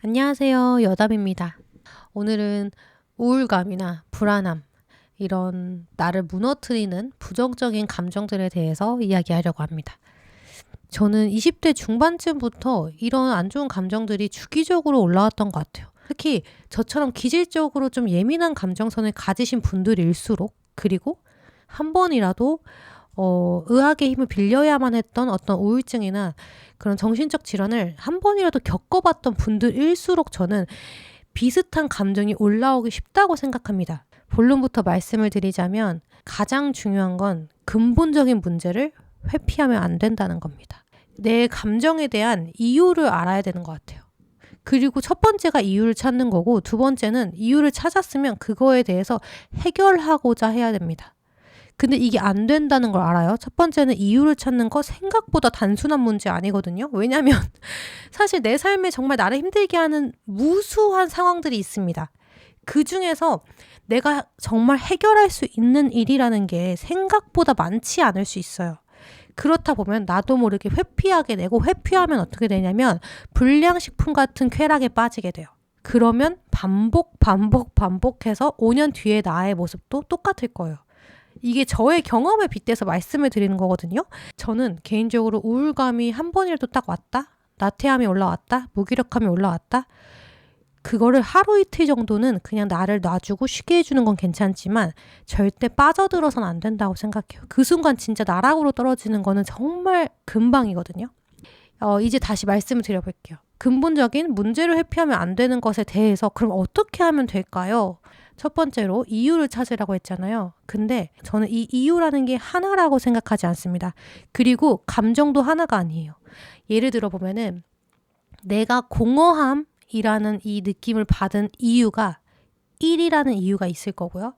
안녕하세요. 여담입니다. 오늘은 우울감이나 불안함, 이런 나를 무너뜨리는 부정적인 감정들에 대해서 이야기하려고 합니다. 저는 20대 중반쯤부터 이런 안 좋은 감정들이 주기적으로 올라왔던 것 같아요. 특히 저처럼 기질적으로 좀 예민한 감정선을 가지신 분들일수록, 그리고 한 번이라도 의학의 힘을 빌려야만 했던 어떤 우울증이나 그런 정신적 질환을 한 번이라도 겪어봤던 분들일수록 저는 비슷한 감정이 올라오기 쉽다고 생각합니다. 본론부터 말씀을 드리자면 가장 중요한 건 근본적인 문제를 회피하면 안 된다는 겁니다. 내 감정에 대한 이유를 알아야 되는 것 같아요. 그리고 첫 번째가 이유를 찾는 거고, 두 번째는 이유를 찾았으면 그거에 대해서 해결하고자 해야 됩니다. 근데 이게 안 된다는 걸 알아요. 첫 번째는 이유를 찾는 거 생각보다 단순한 문제 아니거든요. 왜냐면 사실 내 삶에 정말 나를 힘들게 하는 무수한 상황들이 있습니다. 그 중에서 내가 정말 해결할 수 있는 일이라는 게 생각보다 많지 않을 수 있어요. 그렇다 보면 나도 모르게 회피하게 되고, 회피하면 어떻게 되냐면 불량식품 같은 쾌락에 빠지게 돼요. 그러면 반복해서 5년 뒤에 나의 모습도 똑같을 거예요. 이게 저의 경험에 빗대서 말씀을 드리는 거거든요. 저는 개인적으로 우울감이 한 번이라도 딱 왔다? 나태함이 올라왔다? 무기력함이 올라왔다? 그거를 하루 이틀 정도는 그냥 나를 놔주고 쉬게 해주는 건 괜찮지만 절대 빠져들어선 안 된다고 생각해요. 그 순간 진짜 나락으로 떨어지는 거는 정말 금방이거든요. 이제 다시 말씀을 드려볼게요. 근본적인 문제를 회피하면 안 되는 것에 대해서 그럼 어떻게 하면 될까요? 첫 번째로 이유를 찾으라고 했잖아요. 근데 저는 이 이유라는 게 하나라고 생각하지 않습니다. 그리고 감정도 하나가 아니에요. 예를 들어 보면은 내가 공허함이라는 이 느낌을 받은 이유가 1이라는 이유가 있을 거고요.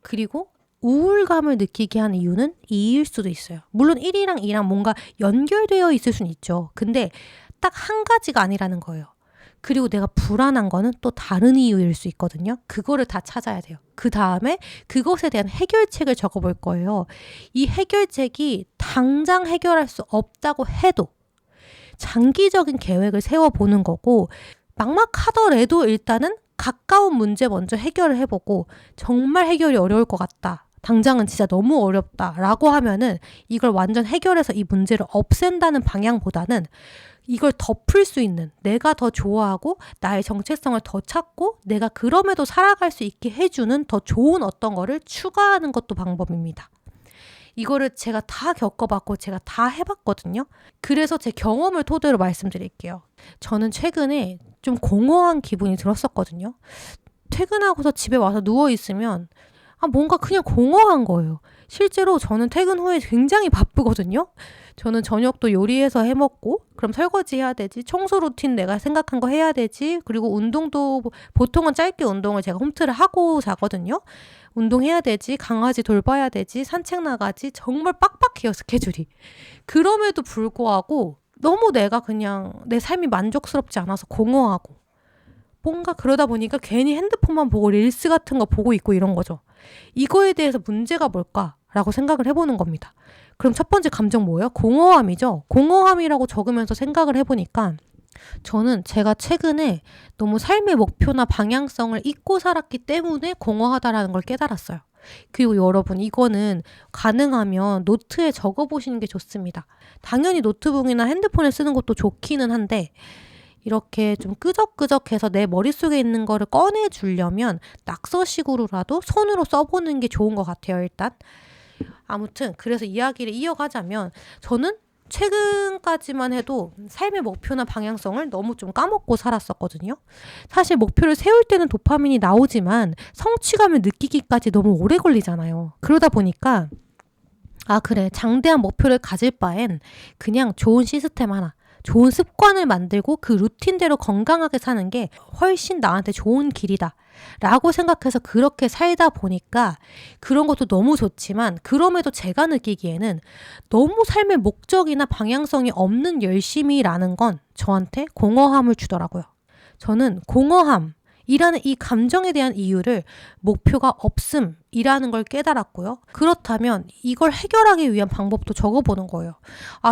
그리고 우울감을 느끼게 한 이유는 2일 수도 있어요. 물론 1이랑 2랑 뭔가 연결되어 있을 수는 있죠. 근데 딱 한 가지가 아니라는 거예요. 그리고 내가 불안한 거는 또 다른 이유일 수 있거든요. 그거를 다 찾아야 돼요. 그 다음에 그것에 대한 해결책을 적어볼 거예요. 이 해결책이 당장 해결할 수 없다고 해도 장기적인 계획을 세워보는 거고, 막막하더라도 일단은 가까운 문제 먼저 해결을 해보고, 정말 해결이 어려울 것 같다, 당장은 진짜 너무 어렵다라고 하면은 이걸 완전 해결해서 이 문제를 없앤다는 방향보다는 이걸 덮을 수 있는, 내가 더 좋아하고 나의 정체성을 더 찾고 내가 그럼에도 살아갈 수 있게 해주는 더 좋은 어떤 거를 추가하는 것도 방법입니다. 이거를 제가 다 겪어봤고 제가 다 해봤거든요. 그래서 제 경험을 토대로 말씀드릴게요. 저는 최근에 좀 공허한 기분이 들었었거든요. 퇴근하고서 집에 와서 누워있으면 뭔가 그냥 공허한 거예요. 실제로 저는 퇴근 후에 굉장히 바쁘거든요. 저는 저녁도 요리해서 해먹고, 그럼 설거지 해야 되지, 청소 루틴 내가 생각한 거 해야 되지, 그리고 운동도 보통은 짧게 운동을 제가 홈트를 하고 자거든요. 운동해야 되지, 강아지 돌봐야 되지, 산책 나가지, 정말 빡빡해요, 스케줄이. 그럼에도 불구하고 너무 내가 그냥 내 삶이 만족스럽지 않아서 공허하고, 뭔가 그러다 보니까 괜히 핸드폰만 보고 릴스 같은 거 보고 있고 이런 거죠. 이거에 대해서 문제가 뭘까라고 생각을 해보는 겁니다. 그럼 첫 번째 감정 뭐예요? 공허함이죠. 공허함이라고 적으면서 생각을 해보니까 저는 제가 최근에 너무 삶의 목표나 방향성을 잊고 살았기 때문에 공허하다라는 걸 깨달았어요. 그리고 여러분, 이거는 가능하면 노트에 적어보시는 게 좋습니다. 당연히 노트북이나 핸드폰에 쓰는 것도 좋기는 한데, 이렇게 좀 끄적끄적해서 내 머릿속에 있는 거를 꺼내주려면 낙서식으로라도 손으로 써보는 게 좋은 것 같아요, 일단. 아무튼 그래서 이야기를 이어가자면, 저는 최근까지만 해도 삶의 목표나 방향성을 너무 좀 까먹고 살았었거든요. 사실 목표를 세울 때는 도파민이 나오지만 성취감을 느끼기까지 너무 오래 걸리잖아요. 그러다 보니까 그래, 장대한 목표를 가질 바엔 그냥 좋은 시스템 하나, 좋은 습관을 만들고 그 루틴대로 건강하게 사는 게 훨씬 나한테 좋은 길이다 라고 생각해서 그렇게 살다 보니까 그런 것도 너무 좋지만, 그럼에도 제가 느끼기에는 너무 삶의 목적이나 방향성이 없는 열심이라는 건 저한테 공허함을 주더라고요. 저는 공허함이라는 이 감정에 대한 이유를 목표가 없음이라는 걸 깨달았고요. 그렇다면 이걸 해결하기 위한 방법도 적어보는 거예요.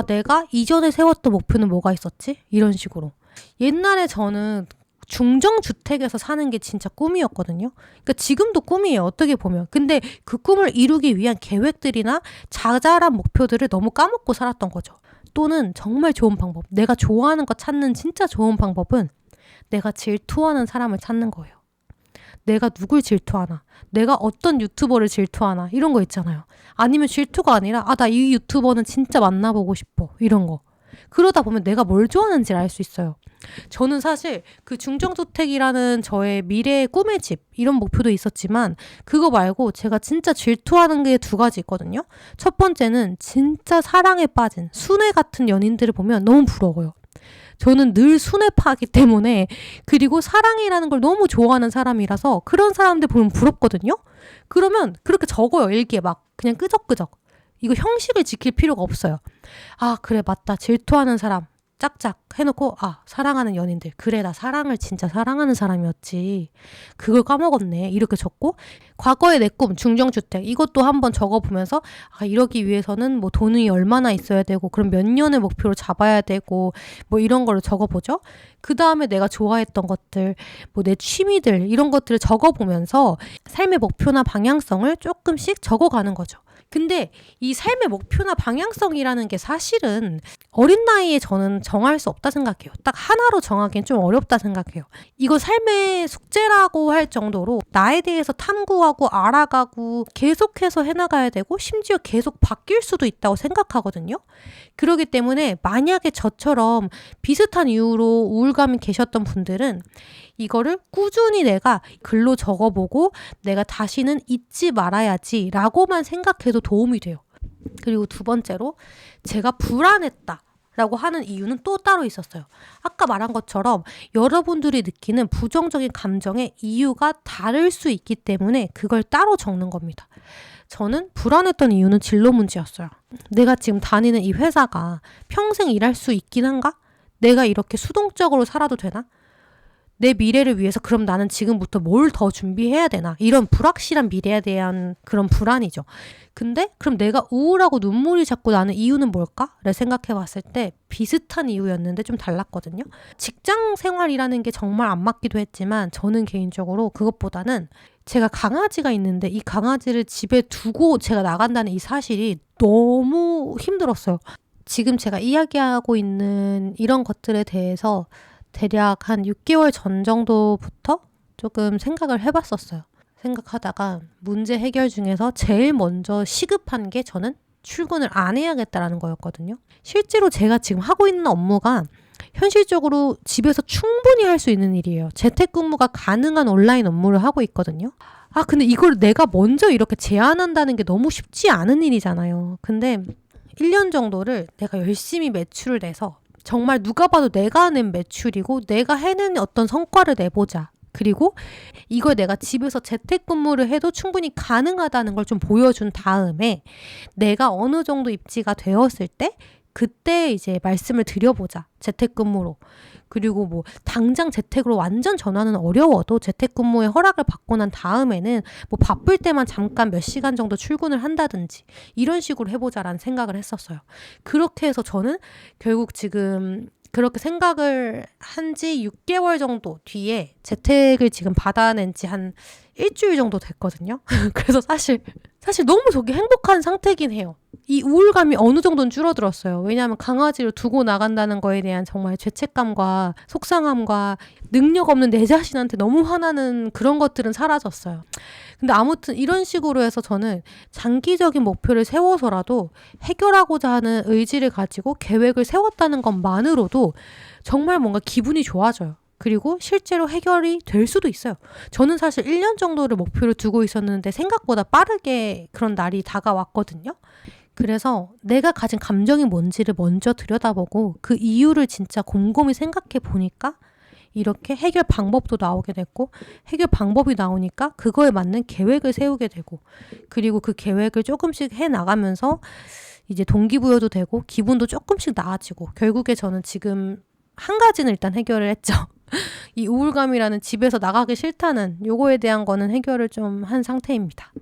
내가 이전에 세웠던 목표는 뭐가 있었지? 이런 식으로. 옛날에 저는 중정주택에서 사는 게 진짜 꿈이었거든요. 그러니까 지금도 꿈이에요. 어떻게 보면. 근데 그 꿈을 이루기 위한 계획들이나 자잘한 목표들을 너무 까먹고 살았던 거죠. 또는 정말 좋은 방법, 내가 좋아하는 거 찾는 진짜 좋은 방법은 내가 질투하는 사람을 찾는 거예요. 내가 누굴 질투하나, 내가 어떤 유튜버를 질투하나 이런 거 있잖아요. 아니면 질투가 아니라 나 이 유튜버는 진짜 만나보고 싶어 이런 거. 그러다 보면 내가 뭘 좋아하는지를 알 수 있어요. 저는 사실 그 중정주택이라는 저의 미래의 꿈의 집 이런 목표도 있었지만 그거 말고 제가 진짜 질투하는 게 2가지 있거든요. 첫 번째는 진짜 사랑에 빠진 순애 같은 연인들을 보면 너무 부러워요. 저는 늘 순애파이기 때문에, 그리고 사랑이라는 걸 너무 좋아하는 사람이라서 그런 사람들 보면 부럽거든요. 그러면 그렇게 적어요. 일기에 막 그냥 끄적끄적. 이거 형식을 지킬 필요가 없어요. 그래 맞다. 질투하는 사람 짝짝 해놓고 사랑하는 연인들, 그래 나 사랑을 진짜 사랑하는 사람이었지, 그걸 까먹었네 이렇게 적고, 과거의 내 꿈 중정주택 이것도 한번 적어보면서 이러기 위해서는 뭐 돈이 얼마나 있어야 되고 그럼 몇 년의 목표를 잡아야 되고 뭐 이런 거를 적어보죠. 그 다음에 내가 좋아했던 것들, 뭐 내 취미들 이런 것들을 적어보면서 삶의 목표나 방향성을 조금씩 적어가는 거죠. 근데 이 삶의 목표나 방향성이라는 게 사실은 어린 나이에 저는 정할 수 없다 생각해요. 딱 하나로 정하기엔 좀 어렵다 생각해요. 이거 삶의 숙제라고 할 정도로 나에 대해서 탐구하고 알아가고 계속해서 해나가야 되고 심지어 계속 바뀔 수도 있다고 생각하거든요. 그렇기 때문에 만약에 저처럼 비슷한 이유로 우울감이 계셨던 분들은 이거를 꾸준히 내가 글로 적어보고 내가 다시는 잊지 말아야지 라고만 생각해도 도움이 돼요. 그리고 2번째로 제가 불안했다 라고 하는 이유는 또 따로 있었어요. 아까 말한 것처럼 여러분들이 느끼는 부정적인 감정의 이유가 다를 수 있기 때문에 그걸 따로 적는 겁니다. 저는 불안했던 이유는 진로 문제였어요. 내가 지금 다니는 이 회사가 평생 일할 수 있긴 한가? 내가 이렇게 수동적으로 살아도 되나? 내 미래를 위해서 그럼 나는 지금부터 뭘 더 준비해야 되나? 이런 불확실한 미래에 대한 그런 불안이죠. 근데 그럼 내가 우울하고 눈물이 자꾸 나는 이유는 뭘까? 를 생각해 봤을 때 비슷한 이유였는데 좀 달랐거든요. 직장 생활이라는 게 정말 안 맞기도 했지만 저는 개인적으로 그것보다는 제가 강아지가 있는데 이 강아지를 집에 두고 제가 나간다는 이 사실이 너무 힘들었어요. 지금 제가 이야기하고 있는 이런 것들에 대해서 대략 한 6개월 전 정도부터 조금 생각을 해봤었어요. 생각하다가 문제 해결 중에서 제일 먼저 시급한 게 저는 출근을 안 해야겠다라는 거였거든요. 실제로 제가 지금 하고 있는 업무가 현실적으로 집에서 충분히 할 수 있는 일이에요. 재택근무가 가능한 온라인 업무를 하고 있거든요. 근데 이걸 내가 먼저 이렇게 제안한다는 게 너무 쉽지 않은 일이잖아요. 근데 1년 정도를 내가 열심히 매출을 내서 정말 누가 봐도 내가 낸 매출이고 내가 해낸 어떤 성과를 내보자. 그리고 이걸 내가 집에서 재택근무를 해도 충분히 가능하다는 걸 좀 보여준 다음에 내가 어느 정도 입지가 되었을 때 그때 이제 말씀을 드려보자. 재택근무로. 그리고 뭐 당장 재택으로 완전 전환은 어려워도 재택근무의 허락을 받고 난 다음에는 뭐 바쁠 때만 잠깐 몇 시간 정도 출근을 한다든지 이런 식으로 해보자라는 생각을 했었어요. 그렇게 해서 저는 결국 지금 그렇게 생각을 한 지 6개월 정도 뒤에 재택을 지금 받아낸 지 한 일주일 정도 됐거든요. 그래서 사실 너무 저게 행복한 상태긴 해요. 이 우울감이 어느 정도는 줄어들었어요. 왜냐하면 강아지를 두고 나간다는 거에 대한 정말 죄책감과 속상함과 능력 없는 내 자신한테 너무 화나는 그런 것들은 사라졌어요. 근데 아무튼 이런 식으로 해서 저는 장기적인 목표를 세워서라도 해결하고자 하는 의지를 가지고 계획을 세웠다는 것만으로도 정말 뭔가 기분이 좋아져요. 그리고 실제로 해결이 될 수도 있어요. 저는 사실 1년 정도를 목표를 두고 있었는데 생각보다 빠르게 그런 날이 다가왔거든요. 그래서 내가 가진 감정이 뭔지를 먼저 들여다보고 그 이유를 진짜 곰곰이 생각해 보니까 이렇게 해결 방법도 나오게 됐고, 해결 방법이 나오니까 그거에 맞는 계획을 세우게 되고, 그리고 그 계획을 조금씩 해 나가면서 이제 동기부여도 되고 기분도 조금씩 나아지고, 결국에 저는 지금 한 가지는 일단 해결을 했죠. 이 우울감이라는 집에서 나가기 싫다는 요거에 대한 거는 해결을 좀 한 상태입니다.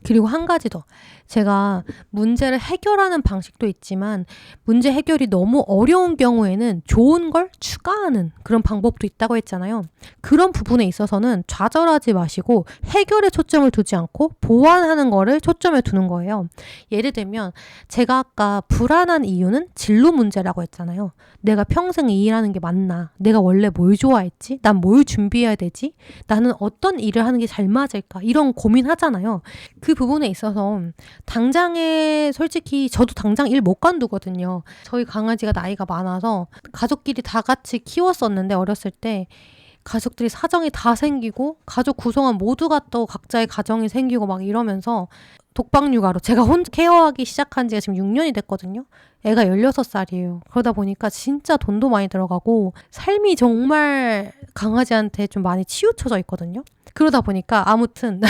그리고 한 가지 더. 제가 문제를 해결하는 방식도 있지만 문제 해결이 너무 어려운 경우에는 좋은 걸 추가하는 그런 방법도 있다고 했잖아요. 그런 부분에 있어서는 좌절하지 마시고 해결에 초점을 두지 않고 보완하는 거를 초점에 두는 거예요. 예를 들면 제가 아까 불안한 이유는 진로 문제라고 했잖아요. 내가 평생 이 일하는 게 맞나? 내가 원래 뭘 좋아했지? 난 뭘 준비해야 되지? 나는 어떤 일을 하는 게 잘 맞을까? 이런 고민하잖아요. 그 부분에 있어서 당장에 솔직히 저도 당장 일 못 관두거든요. 저희 강아지가 나이가 많아서 가족끼리 다 같이 키웠었는데 어렸을 때 가족들이 사정이 다 생기고 가족 구성원 모두가 또 각자의 가정이 생기고 막 이러면서 독박육아로 제가 혼자 케어하기 시작한 지가 지금 6년이 됐거든요. 애가 16살이에요. 그러다 보니까 진짜 돈도 많이 들어가고 삶이 정말 강아지한테 좀 많이 치우쳐져 있거든요. 그러다 보니까 아무튼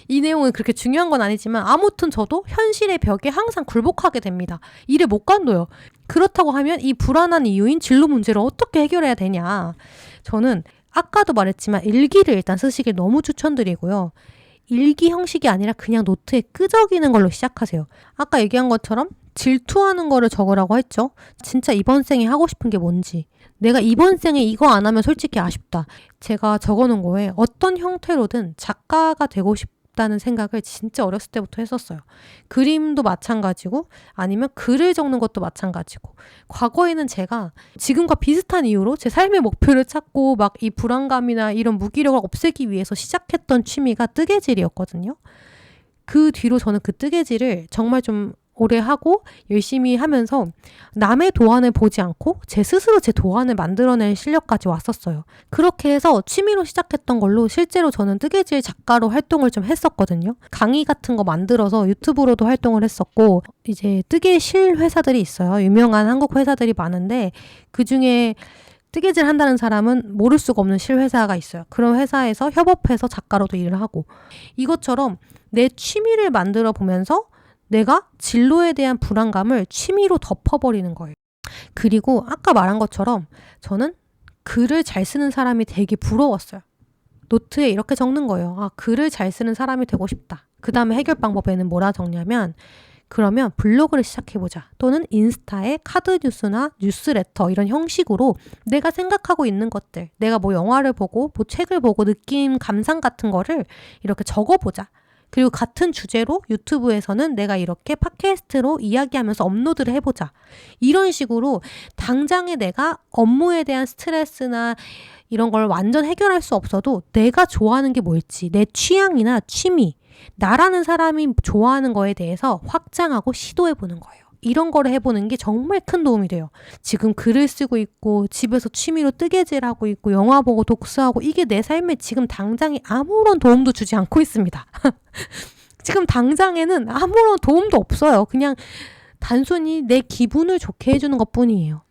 이 내용은 그렇게 중요한 건 아니지만 아무튼 저도 현실의 벽에 항상 굴복하게 됩니다. 일을 못 관둬요. 그렇다고 하면 이 불안한 이유인 진로 문제를 어떻게 해결해야 되냐. 저는 아까도 말했지만 일기를 일단 쓰시길 너무 추천드리고요. 일기 형식이 아니라 그냥 노트에 끄적이는 걸로 시작하세요. 아까 얘기한 것처럼 질투하는 거를 적으라고 했죠. 진짜 이번 생에 하고 싶은 게 뭔지. 내가 이번 생에 이거 안 하면 솔직히 아쉽다. 제가 적어놓은 거에 어떤 형태로든 작가가 되고 싶다는 생각을 진짜 어렸을 때부터 했었어요. 그림도 마찬가지고 아니면 글을 적는 것도 마찬가지고 과거에는 제가 지금과 비슷한 이유로 제 삶의 목표를 찾고 막 이 불안감이나 이런 무기력을 없애기 위해서 시작했던 취미가 뜨개질이었거든요. 그 뒤로 저는 그 뜨개질을 정말 좀 오래 하고 열심히 하면서 남의 도안을 보지 않고 제 스스로 제 도안을 만들어낼 실력까지 왔었어요. 그렇게 해서 취미로 시작했던 걸로 실제로 저는 뜨개질 작가로 활동을 좀 했었거든요. 강의 같은 거 만들어서 유튜브로도 활동을 했었고 이제 뜨개실 회사들이 있어요. 유명한 한국 회사들이 많은데 그중에 뜨개질 한다는 사람은 모를 수가 없는 실회사가 있어요. 그런 회사에서 협업해서 작가로도 일을 하고 이것처럼 내 취미를 만들어 보면서 내가 진로에 대한 불안감을 취미로 덮어버리는 거예요. 그리고 아까 말한 것처럼 저는 글을 잘 쓰는 사람이 되게 부러웠어요. 노트에 이렇게 적는 거예요. 아, 글을 잘 쓰는 사람이 되고 싶다. 그 다음에 해결 방법에는 뭐라 적냐면 그러면 블로그를 시작해보자. 또는 인스타에 카드 뉴스나 뉴스레터 이런 형식으로 내가 생각하고 있는 것들, 내가 뭐 영화를 보고 뭐 책을 보고 느낀 감상 같은 거를 이렇게 적어보자. 그리고 같은 주제로 유튜브에서는 내가 이렇게 팟캐스트로 이야기하면서 업로드를 해보자. 이런 식으로 당장에 내가 업무에 대한 스트레스나 이런 걸 완전 해결할 수 없어도 내가 좋아하는 게 뭘지, 내 취향이나 취미, 나라는 사람이 좋아하는 거에 대해서 확장하고 시도해보는 거예요. 이런 거를 해보는 게 정말 큰 도움이 돼요. 지금 글을 쓰고 있고 집에서 취미로 뜨개질하고 있고 영화 보고 독서하고 이게 내 삶에 지금 당장에 아무런 도움도 주지 않고 있습니다. 지금 당장에는 아무런 도움도 없어요. 그냥 단순히 내 기분을 좋게 해주는 것뿐이에요.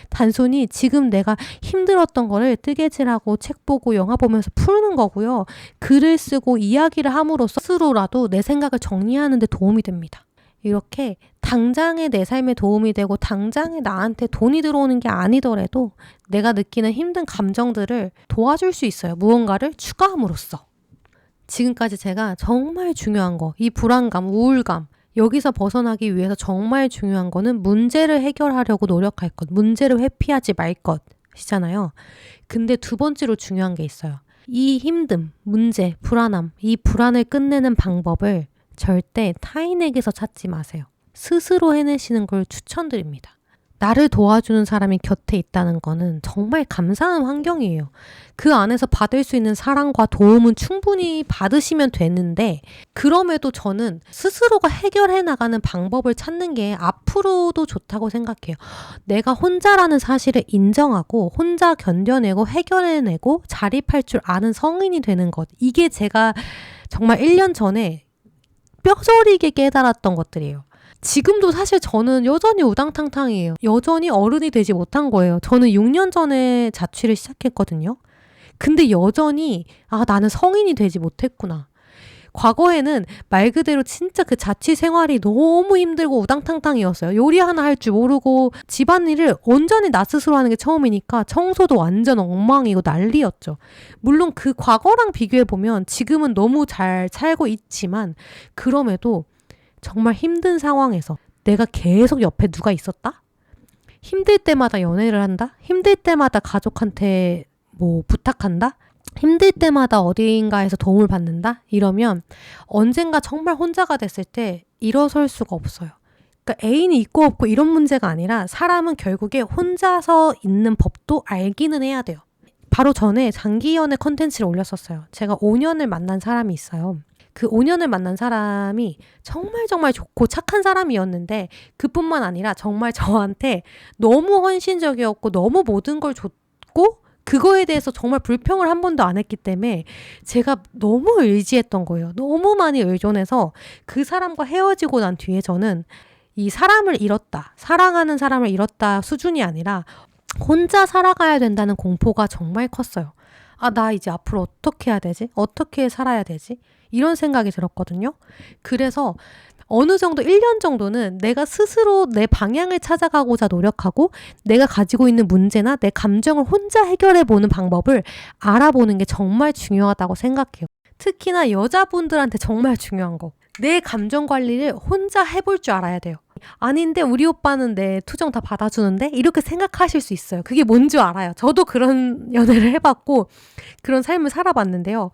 단순히 지금 내가 힘들었던 거를 뜨개질하고 책 보고 영화 보면서 푸는 거고요. 글을 쓰고 이야기를 함으로써 스스로라도 내 생각을 정리하는 데 도움이 됩니다. 이렇게 당장에 내 삶에 도움이 되고 당장에 나한테 돈이 들어오는 게 아니더라도 내가 느끼는 힘든 감정들을 도와줄 수 있어요. 무언가를 추가함으로써. 지금까지 제가 정말 중요한 거, 이 불안감, 우울감, 여기서 벗어나기 위해서 정말 중요한 거는 문제를 해결하려고 노력할 것, 문제를 회피하지 말 것이잖아요. 근데 두 번째로 중요한 게 있어요. 이 힘듦, 문제, 불안함, 이 불안을 끝내는 방법을 절대 타인에게서 찾지 마세요. 스스로 해내시는 걸 추천드립니다. 나를 도와주는 사람이 곁에 있다는 거는 정말 감사한 환경이에요. 그 안에서 받을 수 있는 사랑과 도움은 충분히 받으시면 되는데 그럼에도 저는 스스로가 해결해 나가는 방법을 찾는 게 앞으로도 좋다고 생각해요. 내가 혼자라는 사실을 인정하고 혼자 견뎌내고 해결해내고 자립할 줄 아는 성인이 되는 것. 이게 제가 정말 1년 전에 뼈저리게 깨달았던 것들이에요. 지금도 사실 저는 여전히 우당탕탕이에요. 여전히 어른이 되지 못한 거예요. 저는 6년 전에 자취를 시작했거든요. 근데 여전히 나는 성인이 되지 못했구나. 과거에는 말 그대로 진짜 그 자취 생활이 너무 힘들고 우당탕탕이었어요. 요리 하나 할 줄 모르고 집안일을 온전히 나 스스로 하는 게 처음이니까 청소도 완전 엉망이고 난리였죠. 물론 그 과거랑 비교해보면 지금은 너무 잘 살고 있지만 그럼에도 정말 힘든 상황에서 내가 계속 옆에 누가 있었다? 힘들 때마다 연애를 한다? 힘들 때마다 가족한테 뭐 부탁한다? 힘들 때마다 어딘가에서 도움을 받는다? 이러면 언젠가 정말 혼자가 됐을 때 일어설 수가 없어요. 그러니까 애인이 있고 없고 이런 문제가 아니라 사람은 결국에 혼자서 있는 법도 알기는 해야 돼요. 바로 전에 장기 연애 컨텐츠를 올렸었어요. 제가 5년을 만난 사람이 있어요. 그 5년을 만난 사람이 정말 정말 좋고 착한 사람이었는데 그뿐만 아니라 정말 저한테 너무 헌신적이었고 너무 모든 걸 줬고 그거에 대해서 정말 불평을 한 번도 안 했기 때문에 제가 너무 의지했던 거예요. 너무 많이 의존해서 그 사람과 헤어지고 난 뒤에 저는 이 사람을 잃었다, 사랑하는 사람을 잃었다 수준이 아니라 혼자 살아가야 된다는 공포가 정말 컸어요. 아, 나 이제 앞으로 어떻게 해야 되지? 어떻게 살아야 되지? 이런 생각이 들었거든요. 그래서 어느 정도 1년 정도는 내가 스스로 내 방향을 찾아가고자 노력하고 내가 가지고 있는 문제나 내 감정을 혼자 해결해 보는 방법을 알아보는 게 정말 중요하다고 생각해요. 특히나 여자분들한테 정말 중요한 거. 내 감정 관리를 혼자 해볼 줄 알아야 돼요. 아닌데 우리 오빠는 내 투정 다 받아주는데? 이렇게 생각하실 수 있어요. 그게 뭔 줄 알아요. 저도 그런 연애를 해봤고 그런 삶을 살아봤는데요.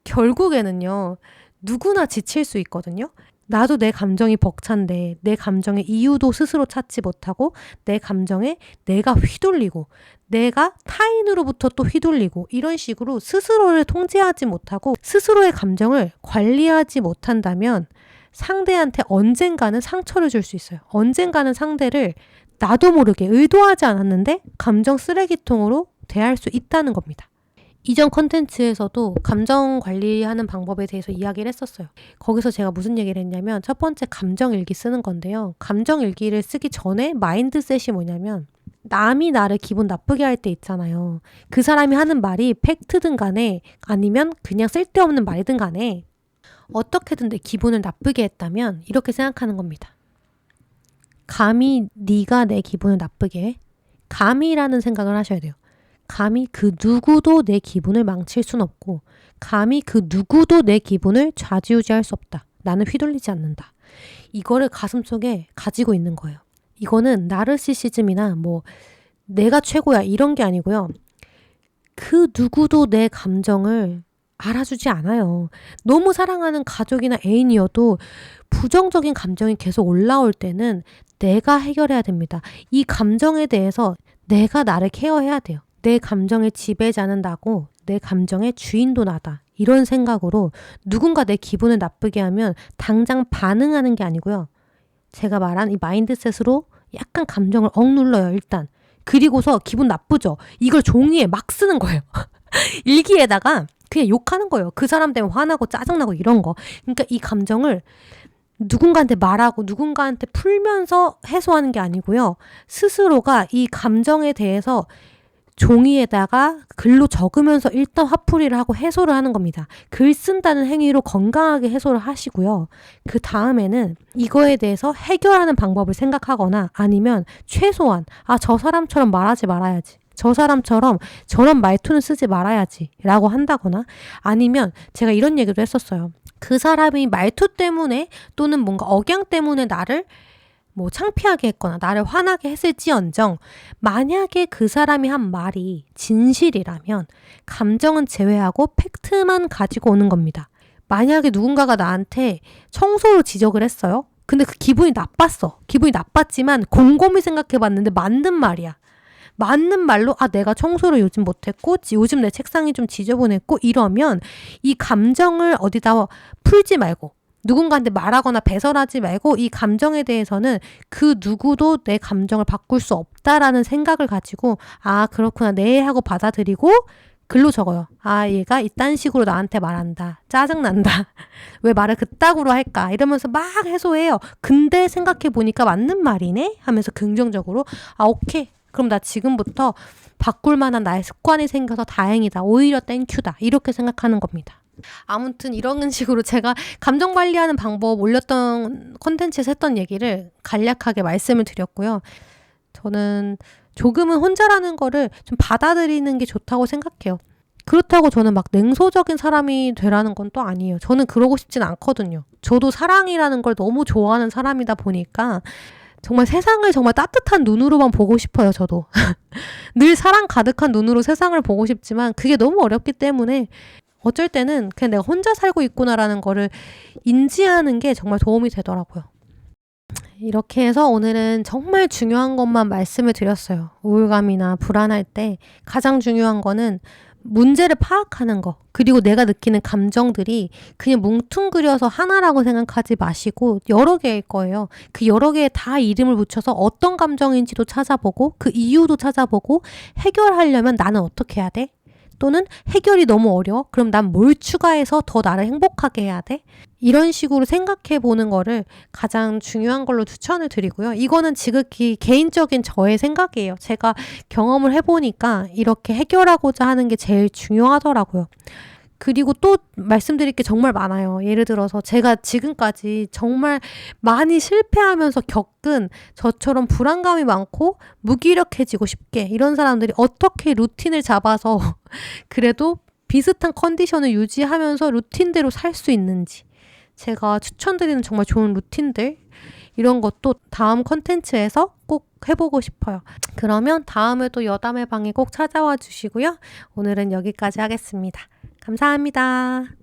결국에는요. 누구나 지칠 수 있거든요. 나도 내 감정이 벅찬데 내 감정의 이유도 스스로 찾지 못하고 내 감정에 내가 휘둘리고 내가 타인으로부터 또 휘둘리고 이런 식으로 스스로를 통제하지 못하고 스스로의 감정을 관리하지 못한다면 상대한테 언젠가는 상처를 줄 수 있어요. 언젠가는 상대를 나도 모르게 의도하지 않았는데 감정 쓰레기통으로 대할 수 있다는 겁니다. 이전 컨텐츠에서도 감정 관리하는 방법에 대해서 이야기를 했었어요. 거기서 제가 무슨 얘기를 했냐면 첫 번째 감정일기 쓰는 건데요. 감정일기를 쓰기 전에 마인드셋이 뭐냐면 남이 나를 기분 나쁘게 할 때 있잖아요. 그 사람이 하는 말이 팩트든 간에 아니면 그냥 쓸데없는 말이든 간에 어떻게든 내 기분을 나쁘게 했다면 이렇게 생각하는 겁니다. 감히 네가 내 기분을 나쁘게 해? 감히라는 생각을 하셔야 돼요. 감히 그 누구도 내 기분을 망칠 순 없고 감히 그 누구도 내 기분을 좌지우지할 수 없다. 나는 휘둘리지 않는다. 이거를 가슴속에 가지고 있는 거예요. 이거는 나르시시즘이나 뭐 내가 최고야 이런 게 아니고요. 그 누구도 내 감정을 알아주지 않아요. 너무 사랑하는 가족이나 애인이어도 부정적인 감정이 계속 올라올 때는 내가 해결해야 됩니다. 이 감정에 대해서 내가 나를 케어해야 돼요. 내 감정의 지배자는 나고 내 감정의 주인도 나다. 이런 생각으로 누군가 내 기분을 나쁘게 하면 당장 반응하는 게 아니고요. 제가 말한 이 마인드셋으로 약간 감정을 억눌러요, 일단. 그리고서 기분 나쁘죠? 이걸 종이에 막 쓰는 거예요. 일기에다가 그냥 욕하는 거예요. 그 사람 때문에 화나고 짜증나고 이런 거. 그러니까 이 감정을 누군가한테 말하고 누군가한테 풀면서 해소하는 게 아니고요. 스스로가 이 감정에 대해서 종이에다가 글로 적으면서 일단 화풀이를 하고 해소를 하는 겁니다. 글 쓴다는 행위로 건강하게 해소를 하시고요. 그 다음에는 이거에 대해서 해결하는 방법을 생각하거나 아니면 최소한 저 사람처럼 말하지 말아야지. 저 사람처럼 저런 말투는 쓰지 말아야지 라고 한다거나 아니면 제가 이런 얘기도 했었어요. 그 사람이 말투 때문에 또는 뭔가 억양 때문에 나를 뭐 창피하게 했거나 나를 화나게 했을지언정 만약에 그 사람이 한 말이 진실이라면 감정은 제외하고 팩트만 가지고 오는 겁니다. 만약에 누군가가 나한테 청소로 지적을 했어요. 근데 그 기분이 나빴어. 기분이 나빴지만 곰곰이 생각해봤는데 맞는 말이야. 맞는 말로 내가 청소를 요즘 못했고 요즘 내 책상이 좀 지저분했고 이러면 이 감정을 어디다 풀지 말고 누군가한테 말하거나 배설하지 말고 이 감정에 대해서는 그 누구도 내 감정을 바꿀 수 없다라는 생각을 가지고 그렇구나 네 하고 받아들이고 글로 적어요. 얘가 이딴 식으로 나한테 말한다. 짜증난다. 왜 말을 그따구로 할까? 이러면서 막 해소해요. 근데 생각해보니까 맞는 말이네? 하면서 긍정적으로 오케이. 그럼 나 지금부터 바꿀 만한 나의 습관이 생겨서 다행이다. 오히려 땡큐다. 이렇게 생각하는 겁니다. 아무튼 이런 식으로 제가 감정 관리하는 방법 올렸던 콘텐츠에서 했던 얘기를 간략하게 말씀을 드렸고요. 저는 조금은 혼자라는 거를 좀 받아들이는 게 좋다고 생각해요. 그렇다고 저는 막 냉소적인 사람이 되라는 건 또 아니에요. 저는 그러고 싶진 않거든요. 저도 사랑이라는 걸 너무 좋아하는 사람이다 보니까 정말 세상을 정말 따뜻한 눈으로만 보고 싶어요, 저도. 늘 사랑 가득한 눈으로 세상을 보고 싶지만 그게 너무 어렵기 때문에 어쩔 때는 그냥 내가 혼자 살고 있구나라는 거를 인지하는 게 정말 도움이 되더라고요. 이렇게 해서 오늘은 정말 중요한 것만 말씀을 드렸어요. 우울감이나 불안할 때 가장 중요한 거는 문제를 파악하는 거, 그리고 내가 느끼는 감정들이 그냥 뭉뚱그려서 하나라고 생각하지 마시고 여러 개일 거예요. 그 여러 개에 다 이름을 붙여서 어떤 감정인지도 찾아보고 그 이유도 찾아보고 해결하려면 나는 어떻게 해야 돼? 또는 해결이 너무 어려워? 그럼 난 뭘 추가해서 더 나를 행복하게 해야 돼? 이런 식으로 생각해 보는 거를 가장 중요한 걸로 추천을 드리고요. 이거는 지극히 개인적인 저의 생각이에요. 제가 경험을 해보니까 이렇게 해결하고자 하는 게 제일 중요하더라고요. 그리고 또 말씀드릴 게 정말 많아요. 예를 들어서 제가 지금까지 정말 많이 실패하면서 겪은 저처럼 불안감이 많고 무기력해지고 쉽게 이런 사람들이 어떻게 루틴을 잡아서 그래도 비슷한 컨디션을 유지하면서 루틴대로 살 수 있는지, 제가 추천드리는 정말 좋은 루틴들 이런 것도 다음 컨텐츠에서 꼭 해보고 싶어요. 그러면 다음에도 여담의 방에 꼭 찾아와 주시고요. 오늘은 여기까지 하겠습니다. 감사합니다.